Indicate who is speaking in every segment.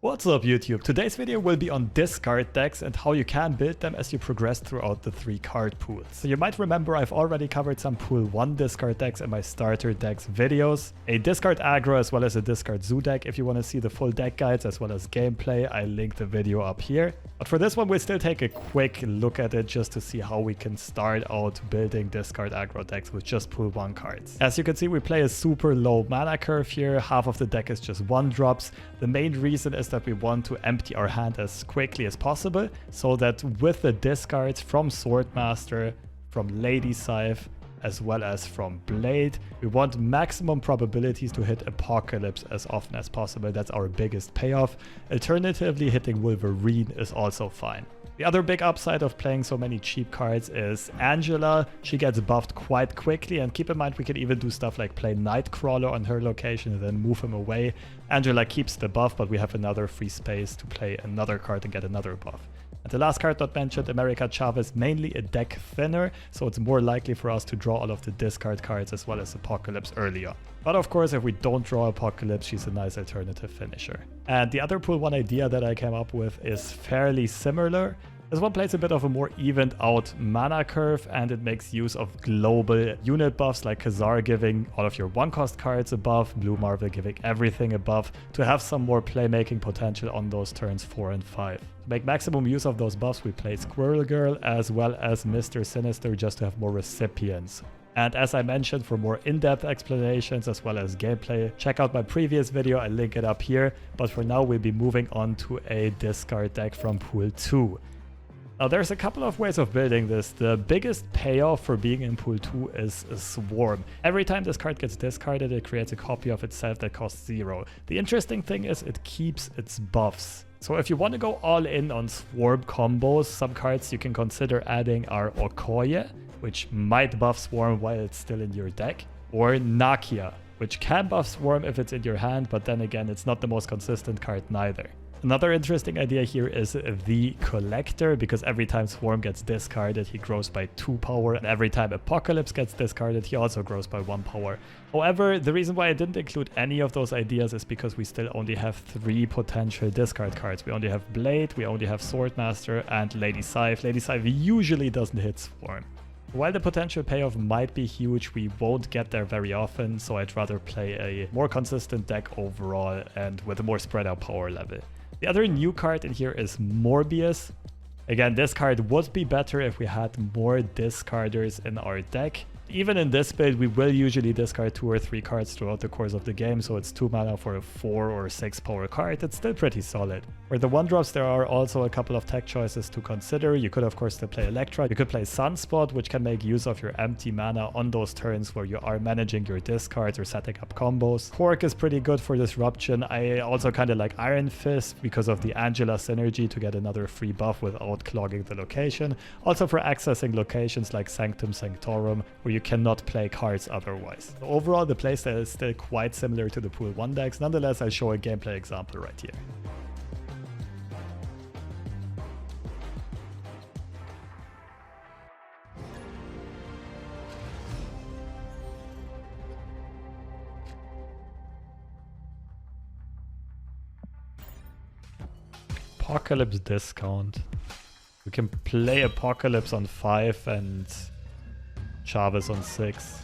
Speaker 1: What's up YouTube? Today's video will be on discard decks and how you can build them as you progress throughout the 3 card pools. So you might remember I've already covered some pool 1 discard decks in my starter decks videos. A discard aggro as well as a discard zoo deck. If you want to see the full deck guides as well as gameplay, I link the video up here. But for this one we'll still take a quick look at it just to see how we can start out building discard aggro decks with just pool 1 cards. As you can see we play a super low mana curve here. Half of the deck is just 1-drops. The main reason is that we want to empty our hand as quickly as possible so that with the discards from Swordmaster, from Lady Scythe, as well as from Blade, we want maximum probabilities to hit Apocalypse as often as possible. That's our biggest payoff. Alternatively, hitting Wolverine is also fine. The other big upside of playing so many cheap cards is Angela. She gets buffed quite quickly, and keep in mind we can even do stuff like play Nightcrawler on her location and then move him away. Angela keeps the buff, but we have another free space to play another card and get another buff. And the last card not mentioned, America Chavez, mainly a deck thinner, so it's more likely for us to draw all of the discard cards as well as Apocalypse early on. But of course, if we don't draw Apocalypse, she's a nice alternative finisher. And the other pool 1 idea that I came up with is fairly similar. This one plays a bit of a more evened out mana curve, and it makes use of global unit buffs like Khazar giving all of your 1-cost cards above, Blue Marvel giving everything above, to have some more playmaking potential on those turns 4 and 5. To make maximum use of those buffs, we play Squirrel Girl as well as Mr. Sinister just to have more recipients. And as I mentioned, for more in-depth explanations as well as gameplay, check out my previous video, I link it up here. But for now, we'll be moving on to a discard deck from pool 2. Now there's a couple of ways of building this. The biggest payoff for being in pool 2 is a Swarm. Every time this card gets discarded, it creates a copy of itself that costs 0. The interesting thing is it keeps its buffs. So if you want to go all in on Swarm combos, some cards you can consider adding are Okoye, which might buff Swarm while it's still in your deck, or Nakia, which can buff Swarm if it's in your hand, but then again, it's not the most consistent card neither. Another interesting idea here is the Collector, because every time Swarm gets discarded, he grows by 2 power, and every time Apocalypse gets discarded, he also grows by 1 power. However, the reason why I didn't include any of those ideas is because we still only have 3 potential discard cards. We only have Blade, we only have Swordmaster, and Lady Scythe. Lady Scythe usually doesn't hit Swarm. While the potential payoff might be huge, we won't get there very often, so I'd rather play a more consistent deck overall and with a more spread out power level. The other new card in here is Morbius. Again, this card would be better if we had more discarders in our deck. Even in this build, we will usually discard 2 or 3 cards throughout the course of the game, so it's 2 mana for a 4 or 6 power card. It's still pretty solid. For the 1-drops, there are also a couple of tech choices to consider. You could of course still play Electra. You could play Sunspot, which can make use of your empty mana on those turns where you are managing your discards or setting up combos. Cork is pretty good for Disruption. I also kind of like Iron Fist because of the Angela synergy to get another free buff without clogging the location. Also for accessing locations like Sanctum Sanctorum, where you cannot play cards otherwise. So overall, the playstyle is still quite similar to the pool 1 decks. Nonetheless, I'll show a gameplay example right here. Apocalypse discount. We can play Apocalypse on 5 and Chavez on 6.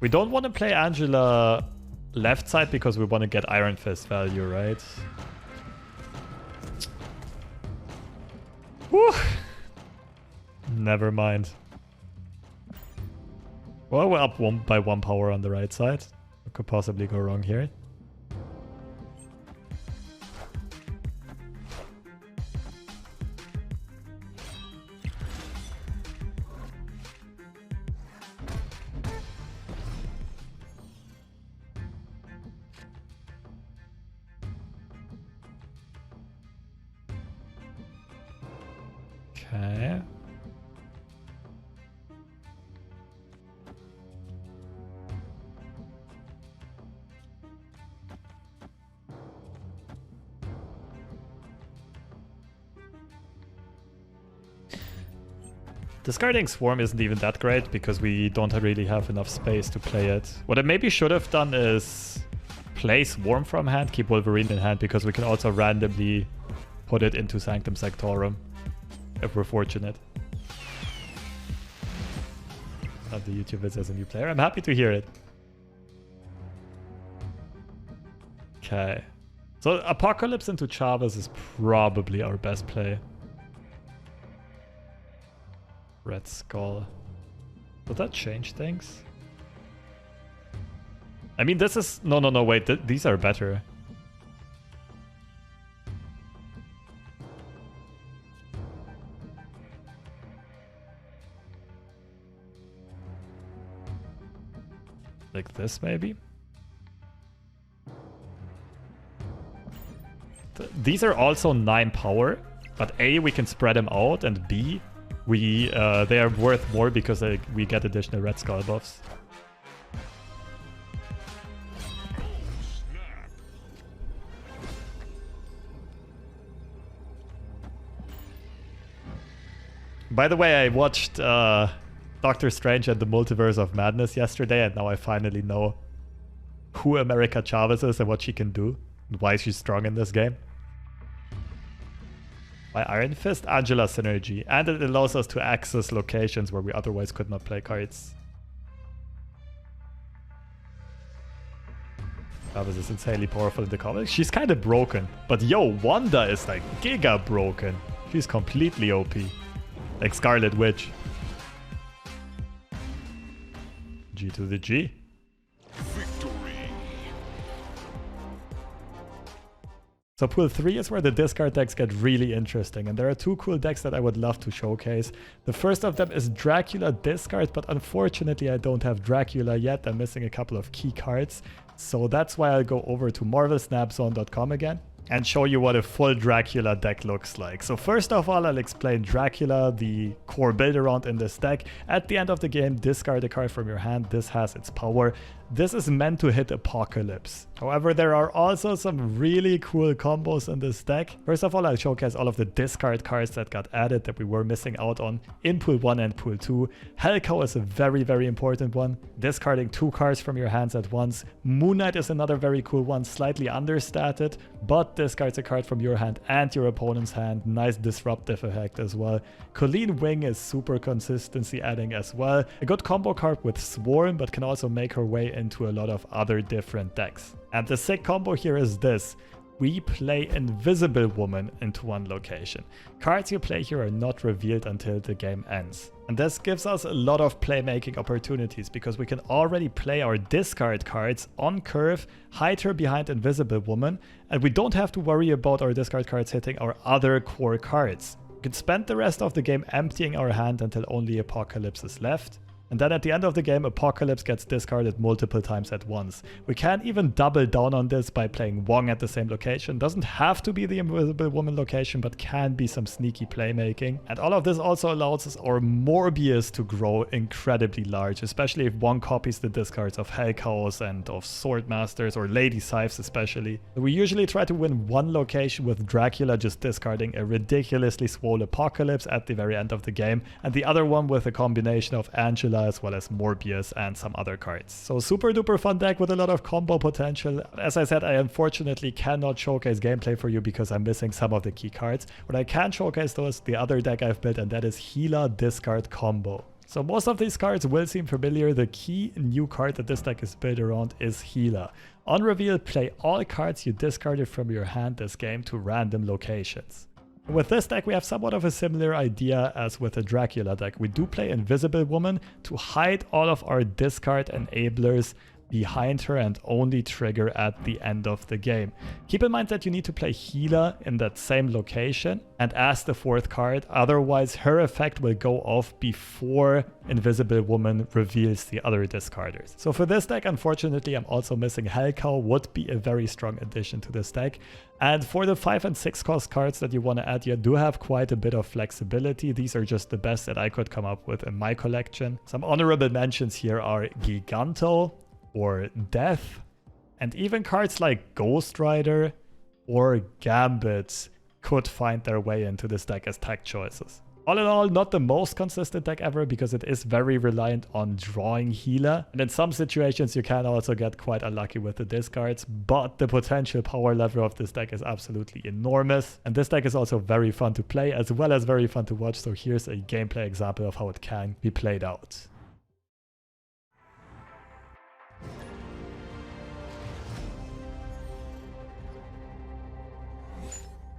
Speaker 1: We don't want to play Angela left side because we want to get Iron Fist value, right? Whew. Never mind. Well, we're up by 1 power on the right side. What could possibly go wrong here? Okay. Discarding Swarm isn't even that great because we don't really have enough space to play it. What I maybe should have done is play Swarm from hand, keep Wolverine in hand, because we can also randomly put it into Sanctum Sanctorum if we're fortunate. Not the YouTube vids as a new player. I'm happy to hear it. Okay. So Apocalypse into Chavez is probably our best play. Red Skull. Would that change things? I mean, this is... No, wait. These are better. Like this, maybe? These are also 9 power, but A, we can spread them out, and B, they are worth more because we get additional Red Skull buffs. By the way, I watched Doctor Strange and the Multiverse of Madness yesterday, and now I finally know who America Chavez is and what she can do, and why she's strong in this game. By Iron Fist, Angela synergy, and it allows us to access locations where we otherwise could not play cards. Chavez is insanely powerful in the comics. She's kind of broken, but yo, Wanda is like giga broken. She's completely OP. Like Scarlet Witch. G to the G. Victory. So pool 3 is where the discard decks get really interesting, and there are 2 cool decks that I would love to showcase. The first of them is Dracula discard, but unfortunately I don't have Dracula yet. I'm missing a couple of key cards, so that's why I'll go over to marvelsnapzone.com again and show you what a full Dracula deck looks like. So first of all, I'll explain Dracula, the core build around in this deck. At the end of the game, discard a card from your hand. This has its power. This is meant to hit Apocalypse. However, there are also some really cool combos in this deck. First of all, I'll showcase all of the discard cards that got added that we were missing out on in Pool 1 and Pool 2. Hellcow is a very, very important one. Discarding 2 cards from your hands at once. Moon Knight is another very cool one, slightly understated, but discards a card from your hand and your opponent's hand. Nice disruptive effect as well. Colleen Wing is super consistency adding as well. A good combo card with Swarm, but can also make her way into a lot of other different decks. And the sick combo here is this. We play Invisible Woman into one location. Cards you play here are not revealed until the game ends. And this gives us a lot of playmaking opportunities because we can already play our discard cards on curve, hide her behind Invisible Woman, and we don't have to worry about our discard cards hitting our other core cards. We can spend the rest of the game emptying our hand until only Apocalypse is left. And then at the end of the game, Apocalypse gets discarded multiple times at once. We can even double down on this by playing Wong at the same location. Doesn't have to be the Invisible Woman location, but can be some sneaky playmaking. And all of this also allows us our Morbius to grow incredibly large, especially if Wong copies the discards of Hellcows and of Swordmasters or Lady Scythes especially. We usually try to win one location with Dracula just discarding a ridiculously swole Apocalypse at the very end of the game, and the other one with a combination of Angela as well as Morbius and some other cards. So super duper fun deck with a lot of combo potential. As I said, I unfortunately cannot showcase gameplay for you because I'm missing some of the key cards. What I can showcase though is the other deck I've built, and that is Hela discard combo. So most of these cards will seem familiar. The key new card that this deck is built around is Hela. On reveal, play all cards you discarded from your hand this game to random locations. With this deck, we have somewhat of a similar idea as with the Dracula deck. We do play Invisible Woman to hide all of our discard enablers behind her and only trigger at the end of the game. Keep in mind that you need to play Hela in that same location and as the 4th card, otherwise her effect will go off before Invisible Woman reveals the other discarders. So for this deck, unfortunately, I'm also missing Hellcow, would be a very strong addition to this deck. And for the 5 and 6 cost cards that you want to add, you do have quite a bit of flexibility. These are just the best that I could come up with in my collection. Some honorable mentions here are Giganto, or Death, and even cards like Ghost Rider or Gambit could find their way into this deck as tech choices. All in all, not the most consistent deck ever because it is very reliant on drawing hela. And in some situations, you can also get quite unlucky with the discards, but the potential power level of this deck is absolutely enormous. And this deck is also very fun to play as well as very fun to watch. So here's a gameplay example of how it can be played out.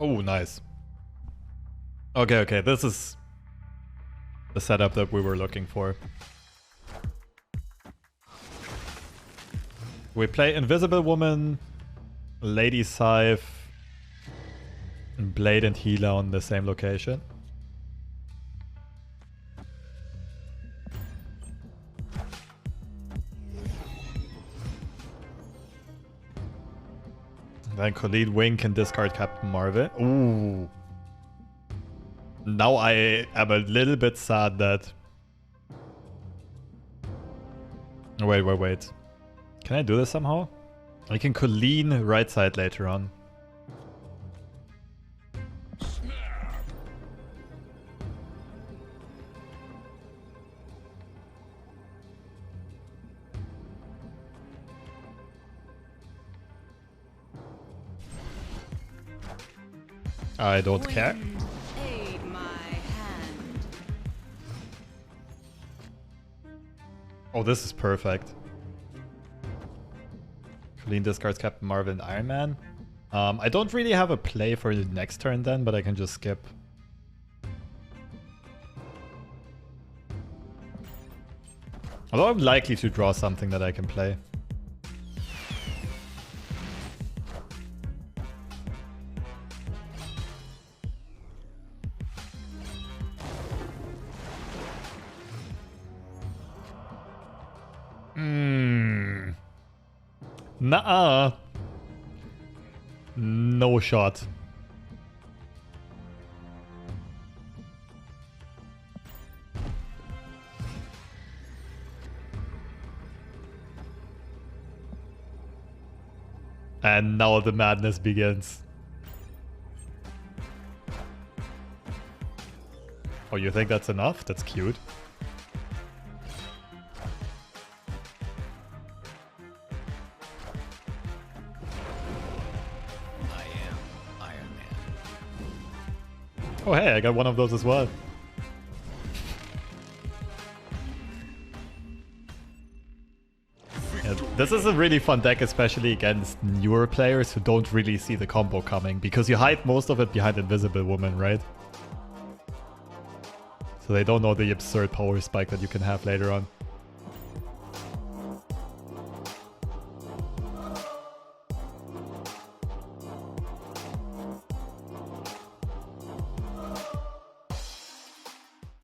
Speaker 1: Oh, nice. Okay, this is the setup that we were looking for. We play Invisible Woman, Lady Scythe, and Blade and Hela on the same location. Then Colleen Wing can discard Captain Marvel. Ooh. Now I am a little bit sad that... Wait. Can I do this somehow? I can Colleen right side later on. I don't care. Oh, this is perfect. Colleen discards Captain Marvel and Iron Man. I don't really have a play for the next turn then, but I can just skip. Although I'm likely to draw something that I can play. Nuh-uh. No shot. And now the madness begins. Oh, you think that's enough? That's cute. Oh hey, I got one of those as well. Yeah, this is a really fun deck, especially against newer players who don't really see the combo coming, because you hide most of it behind Invisible Woman, right? So they don't know the absurd power spike that you can have later on.